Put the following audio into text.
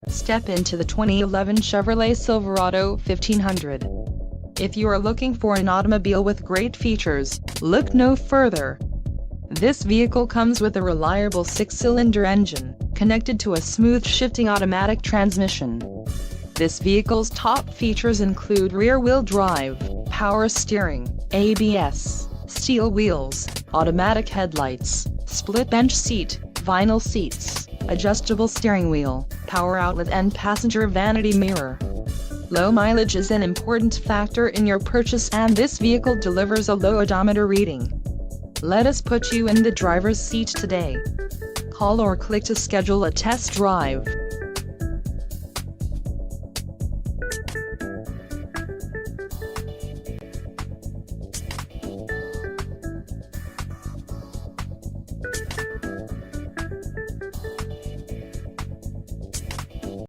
Step into the 2011 Chevrolet Silverado 1500. If you are looking for an automobile with great features, look no further. This vehicle comes with a reliable 6-cylinder engine, connected to a smooth shifting automatic transmission. This vehicle's top features include rear-wheel drive, power steering, ABS, steel wheels, automatic headlights, split bench seat, vinyl seats, adjustable steering wheel, power outlet and passenger vanity mirror. Low mileage is an important factor in your purchase, and this vehicle delivers a low odometer reading. Let us put you in the driver's seat today. Call or click to schedule a test drive.